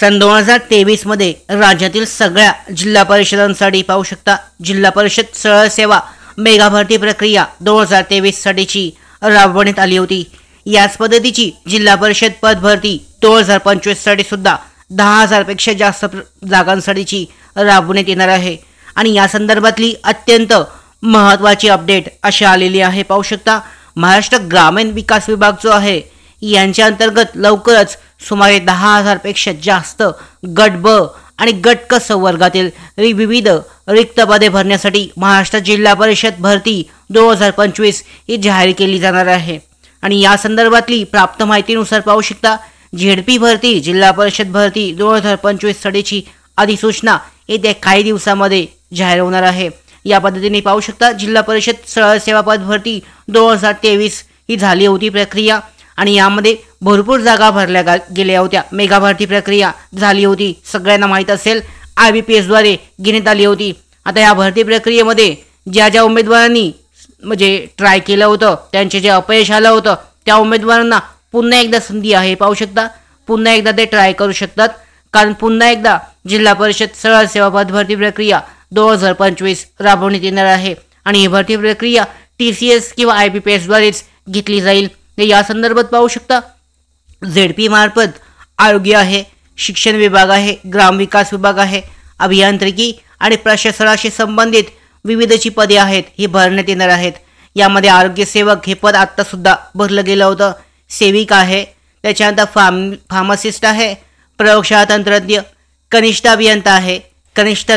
सन 2023 मध्ये राज्यातील सगळ्या जिल्हा परिषदांसाठी पाहू शकता जिल्हा परिषद सरळ सेवा मेगा भरती प्रक्रिया 2023 साठीची राबवण्यात आली होती। याच पद्धतीची जिल्हा परिषद पद भरती 2025 साठी सुद्धा 10,000 पेक्षा जास्त जागांसाठीची राबवण्यात येणार आहे आणि या संदर्भातली अत्यंत महत्त्वाची अपडेट अशी आलेली आहे। पाहू शकता महाराष्ट्र ग्रामीण विकास विभाग जो आहे यांच्या अंतर्गत लवकरच सुमारे 10,000 पेक्षा जास्त गट ब आणि गट क वर्गातील विविध रिक्त पदे भरण्यासाठी महाराष्ट्र जिल्हा परिषद भरती 2025 ही जाहीर केली जाणार आहे आणि या संदर्भातली प्राप्त माहितीनुसार पाहू शकता झेडपी भरती जिल्हा परिषद भरती 2025 साठीची अधिसूचना येत्या काही दिवसांमध्ये जाहीर होणार आहे। या पद्धतीने पाहू शकता जिल्हा परिषद सरळ सेवा पद भरती 2023 ही झाली होती प्रक्रिया आणि यामध्ये भरपूर जागा भरल्या गेल्या होत्या। मेगा भरती प्रक्रिया झाली होती, सगळ्यांना माहित असेल IBPS द्वारे घेण्यात आली होती। आता या भरती प्रक्रियेमध्ये ज्या उमेदवारांनी म्हणजे ट्राय केलं होतं त्यांचे जे अपयश आलं होतं त्या उमेदवारांना पुन्हा एकदा संधी आहे। पाहू शकता पुन्हा एकदा ते ट्राय करू शकतात कारण पुन्हा एकदा जिल्हा परिषद सरळ सेवा पद भरती प्रक्रिया 2025 राबवण्यात येणार आहे आणि ही भरती प्रक्रिया TCS किंवा IBPS द्वारेच घेतली जाईल। या संदर्भात पाहू शकता झेडपी मार्फत आरोग्य आहे, शिक्षण विभाग आहे, ग्रामविकास विभाग आहे, अभियांत्रिकी आणि प्रशासनाशी संबंधित विविधची पदे आहेत ही भरण्यात येणार आहेत। यामध्ये आरोग्य सेवक हे पद आता सुद्धा भरलं गेलं होतं, सेविका आहे, त्याच्यानंतर फार्मासिस्ट आहे, प्रयोगशाळा तंत्रज्ञ, कनिष्ठ अभियंता आहे, कनिष्ठ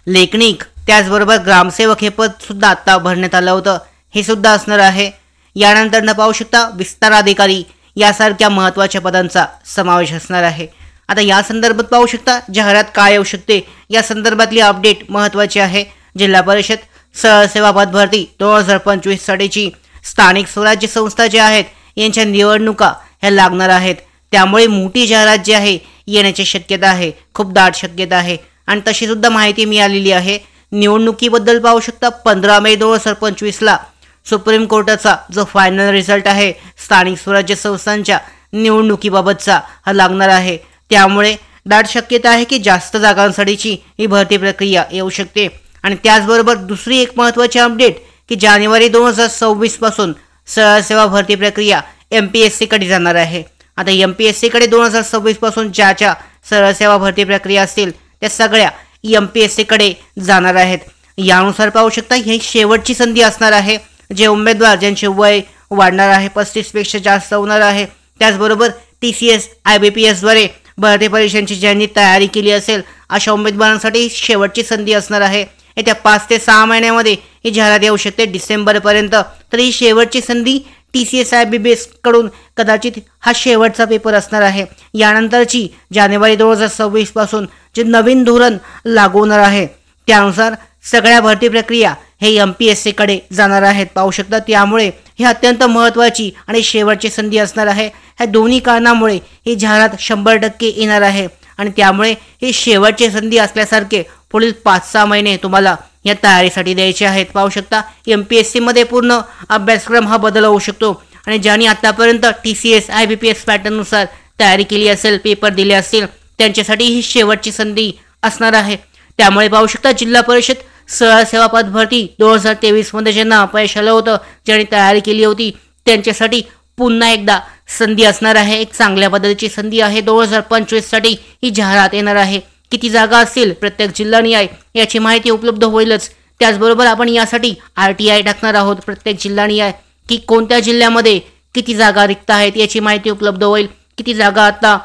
लेखनिक, त्याचबरोबर ग्रामसेवक हे पद सुद्धा आता भरण्यात आलं होतं, हे सुद्धा असणार आहे। यानंतर पाहू शकता विस्तार अधिकारी यासारख्या महत्त्वाच्या पदांचा समावेश असणार आहे। आता या संदर्भात पाहू शकता जाहिरात काय येऊ शकते या संदर्भातली अपडेट महत्त्वाची आहे। जिल्हा परिषद सरळ सेवा पद भरती 2025 साठीची स्थानिक स्वराज्य संस्था ज्या आहेत यांच्या निवडणुका ह्या लागणार आहेत, त्यामुळे मोठी जाहिरात जी आहे येण्याची शक्यता आहे, खूप दाट शक्यता आहे आणि तशी सुद्धा माहिती मिळालेली आहे। निवडणुकीबद्दल पाहू शकता 15 मे 2025 ला सुप्रीम कोर्टाचा जो फायनल रिझल्ट आहे स्थानिक स्वराज्य संस्थांच्या निवडणुकीबाबतचा हा लागणार आहे, त्यामुळे दाट शक्यता आहे की जास्त जागांसाठीची ही भरती प्रक्रिया येऊ शकते। आणि त्याचबरोबर दुसरी एक महत्त्वाची अपडेट की जानेवारी 2026 पासून सरळ सेवा भरती प्रक्रिया MPSC कडे जाणार आहे। आता MPSC कडे 2026 पासून ज्या सरळ सेवा भरती प्रक्रिया असतील त्या सगळ्या MPSC कडे जाणार आहेत। यानुसार पाहू शकता ही शेवटची संधी असणार आहे। जे उमेदवार ज्यांचे वय वाढणार आहे 35 पेक्षा जास्त होणार आहे, त्याचबरोबर TCS IBPS द्वारे भरती परीक्षांची ज्यांनी तयारी केली असेल अशा उमेदवारांसाठी शेवटची संधी असणार आहे। येत्या 5 ते 6 महिन्यामध्ये ही जाहिरात येऊ शकते डिसेंबरपर्यंत, तर ही शेवटची संधी TCS IBPS कडून कदाचित हा शेवटचा पेपर असणार आहे। यानंतरची जानेवारी 2026 पासून जे नवीन धोरण लागू होणार आहे त्यानुसार सगळ्या भरती प्रक्रिया हे MPSC कडे जाणार आहेत। पाहू शकता त्यामुळे ही अत्यंत महत्त्वाची आणि शेवटची संधी असणार आहे। ह्या दोन्ही कारणामुळे ही जाहिरात 100% येणार आहे आणि त्यामुळे ही शेवटची संधी असल्यासारखे पुढील 5-6 महिने तुम्हाला या तयारीसाठी द्यायचे आहेत। पाहू शकता MPSC मध्ये पूर्ण अभ्यासक्रम हा बदल होऊ शकतो आणि ज्यांनी आतापर्यंत TCS IBPS पॅटर्ननुसार तयारी केली असेल, पेपर दिले असतील त्यांच्यासाठी ही शेवटची संधी असणार आहे। त्यामुळे पाहू शकता जिल्हा परिषद सरळ सेवा पद भरती 2023 मध्ये ज्यांना अपयश आलं होतं, ज्यांनी तयारी केली होती त्यांच्यासाठी पुन्हा एकदा संधी असणार आहे। एक चांगल्या पद्धतीची संधी आहे। 2025 साठी ही जाहिरात येणार आहे। किती जागा असतील प्रत्येक जिल्हानिहाय याची माहिती उपलब्ध होईलच, त्याचबरोबर आपण यासाठी RTI टाकणार आहोत प्रत्येक जिल्हानिहाय की कोणत्या जिल्ह्यामध्ये किती जागा रिक्त आहेत याची माहिती उपलब्ध होईल। किती जागा आता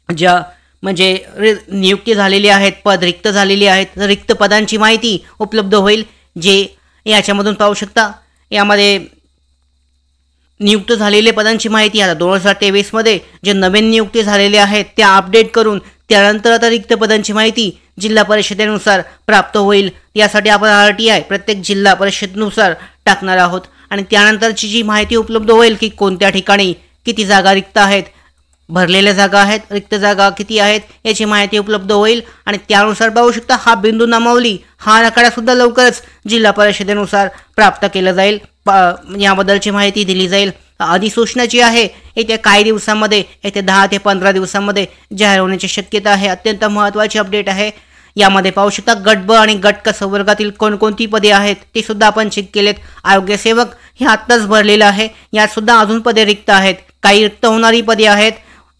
ज्या म्हणजे नियुक्ती झालेली आहेत, पद रिक्त झालेली आहेत, रिक्त पदांची माहिती उपलब्ध होईल। जे याच्यामधून पाहू शकता यामध्ये नियुक्त झालेल्या पदांची माहिती आता 2023 मध्ये जे नवीन नियुक्ती झालेले आहेत त्या अपडेट करून त्यानंतर आता रिक्त पदांची माहिती जिल्हा परिषदेनुसार प्राप्त होईल। यासाठी आपण RTI प्रत्येक जिल्हा परिषदेनुसार टाकणार आहोत आणि त्यानंतरची जी माहिती उपलब्ध होईल की कोणत्या ठिकाणी किती जागा रिक्त आहेत, भरलेल्या जागा आहेत, रिक्त जागा किती आहेत याची माहिती उपलब्ध होईल आणि त्यानुसार पाहू शकता हा बिंदू नामावली हा आराखडा सुद्धा लवकरच जिल्हा परिषदेनुसार प्राप्त केला जाईल, याबद्दलची माहिती दिली जाईल। अधिसूचना जी आहे येत्या काही दिवसांमध्ये येत्या 10 ते 15 दिवसांमध्ये जाहीर होण्याची शक्यता आहे। अत्यंत महत्त्वाची अपडेट आहे। यामध्ये पाहू शकता गट ब आणि गट क वर्गातील कोणकोणती पदे आहेत ते सुद्धा आपण चेक केलेत। आरोग्य सेवक हे आत्ताच भरलेलं आहे, यात सुद्धा अजून पदे रिक्त आहेत। काही रिक्त होणारी पदे आहेत,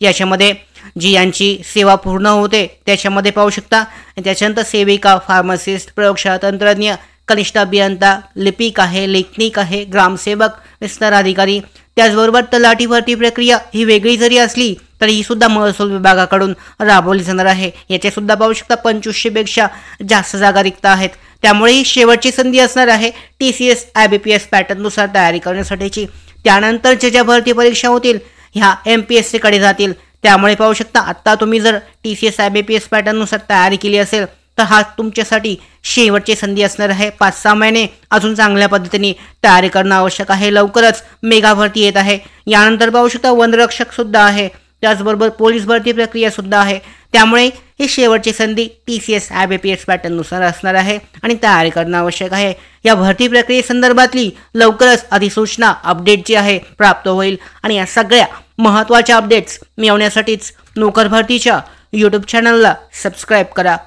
याच्यामध्ये जी यांची सेवा पूर्ण होते त्याच्यामध्ये पाहू शकता। त्याच्यानंतर सेविका, फार्मासिस्ट, प्रयोगशाळा तंत्रज्ञ, कनिष्ठ अभियंता, लिपिक आहे, लेखनिक आहे, ग्रामसेवक, विस्तार अधिकारी, त्याचबरोबर तलाठी भरती प्रक्रिया ही वेगळी जरी असली तरी ही सुद्धा महसूल विभागाकडून राबवली जाणार आहे। याचे सुद्धा पाहू शकता 2500 पेक्षा जास्त जागा रिक्त आहेत। त्यामुळे ही शेवटची संधी असणार आहे TCS IBPS पॅटर्ननुसार तयारी करण्यासाठीची। त्यानंतर ज्या भरती परीक्षा होतील ह्या MPSC कडे जातील। त्यामुळे पाहू शकता आता तुम्ही जर TCS IBPS पॅटर्ननुसार तयारी केली असेल तर हा तुमच्यासाठी शेवटची संधी असणार आहे। 5-6 महिने अजून चांगल्या पद्धतीने तयारी करणं आवश्यक आहे। लवकरच मेगा भरती येत आहे। यानंतर पाहू शकता वनरक्षक सुद्धा आहे, त्याचबरोबर पोलीस भरती प्रक्रिया सुद्धा आहे। त्यामुळे ही शेवटची संधी TCS IBPS पॅटर्ननुसार असणार आहे आणि तयारी करणं आवश्यक आहे। या भरती प्रक्रियेसंदर्भातली लवकरच अधिसूचना अपडेट जी आहे प्राप्त होईल आणि या सगळ्या महत्त्वाच्या अपडेट्स मिळवण्यासाठीच नोकर भरतीच्या YouTube चॅनलला सबस्क्राईब करा।